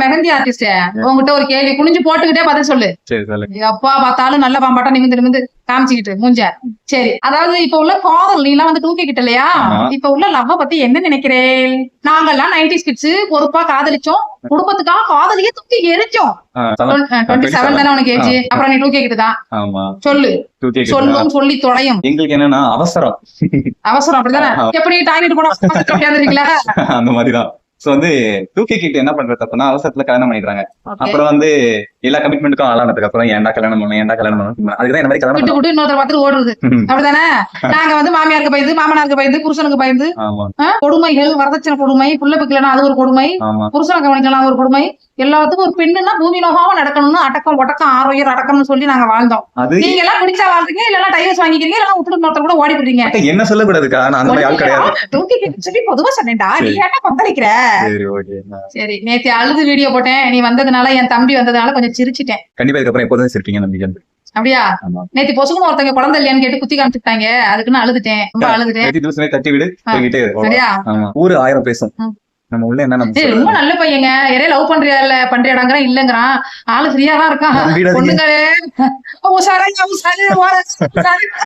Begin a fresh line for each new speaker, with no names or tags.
Mehndi artist உங்ககிட்ட ஒரு கேள்வி குனிஞ்சு போட்டுக்கிட்டே பதில் சொல்லு.
சரி சொல்லு.
எப்பா பார்த்தாலும் நல்ல பாம்பாட்டம் நிமிந்து காமிச்சுக்கிட்டு மூஞ்ச. சரி, அதாவது இப்ப உள்ள காதல் நீ எல்லாம் வந்து தூக்கிக்கிட்ட இல்லையா? இப்ப உள்ள லவ் பத்தி என்ன நினைக்கிறேன்? நாங்கெல்லாம் 90s கிட்ஸ் பொறுப்பா காதலிச்சோம், குடும்பத்துக்காக காதலியே தூக்கி எரிச்சோம். 27 தானே உனக்கு ஏஜ், அப்புறம் நீ தூக்கிக்கிட்டு தான் சொல்லு. சொல்லும் சொல்லி தொலையும்.
எங்களுக்கு என்னன்னா அவசரம்
அப்படிதானே? எப்படி டாய்லெட் கூட
அந்த மாதிரிதான். சோ வந்து தூக்கிக்கிட்டு என்ன பண்றது அப்படின்னா அவசரத்துல கல்யாணம் பண்ணிடுறாங்க. அப்புறம் வந்து எல்லா கமிட்மெண்ட்டுக்கும் ஆளானதுக்கு அப்புறம் ஏன்டா கல்யாணம் பண்ணணும் அதுக்குதான் இந்த மாதிரி கல்யாணம்
விட்டு இன்னொருத்தர் பார்த்துட்டு ஓடுறது. அப்படிதானே? நாங்க வந்து மாமியாருக்கு பயந்து, மாமனாருக்கு பயந்து, புருஷனுக்கு பயந்து, கொடுமைகள், வரதட்சணை கொடுமை, புள்ள பிக்கலன்னா அது ஒரு கொடுமை, புருஷனை கவனிக்கலாம் ஒரு கொடுமை, எல்லாத்துக்கும் ஒரு பெண்ணுன்னா பூமி நோகாம நடக்கணும்னு அடக்கம் ஒட்டக்கம் ஆரோக்கியம் அடக்கம்னு சொல்லி நாங்க வாழ்ந்தோம். நீங்க எல்லாம் பிடிச்சா வாழ்றீங்க, இல்லன்னா டைவர்ஸ் வாங்கிக்கிறீங்க, இல்லன்னா விட்டு இன்னொருத்தர் கூட ஓடி போடுறீங்க.
என்ன சொல்லக்கூடாதுக்கா, நான் அந்த மாதிரி ஆள் கிடையாது.
தூக்கிக்கிட்டு சொல்லி பொதுவா சொன்னேன்டா, நீ ஏன்டா கொந்தளிக்கிற? சரி, நேத்து அழுது வீடியோ போட்டேன், நீ வந்ததுனால, என் தம்பி வந்ததுனால கொஞ்சம் சிரிச்சிட்டேன்.
கண்டிப்பா இதுக்கப்புறம் எப்போதும் சிரிப்பீங்க நம்பிக்கை.
அப்படியா? நேத்து பொசுக்கும் ஒருத்தவங்க குழந்தை இல்லையான்னு கேட்டு குத்தி காமிச்சுட்டாங்க, அதுக்குன்னு அழுதுட்டேன், ரொம்ப அழுதுட்டேன்.
தட்டி விடு ஊரு 1000 பேசும். நம்ம உள்ள என்ன
ரொம்ப நல்ல பையங்க, யாரே லவ் பண்றியாடாங்கிற இல்லங்கிறான், ஆளு ஃப்ரீயா தான் இருக்கான்.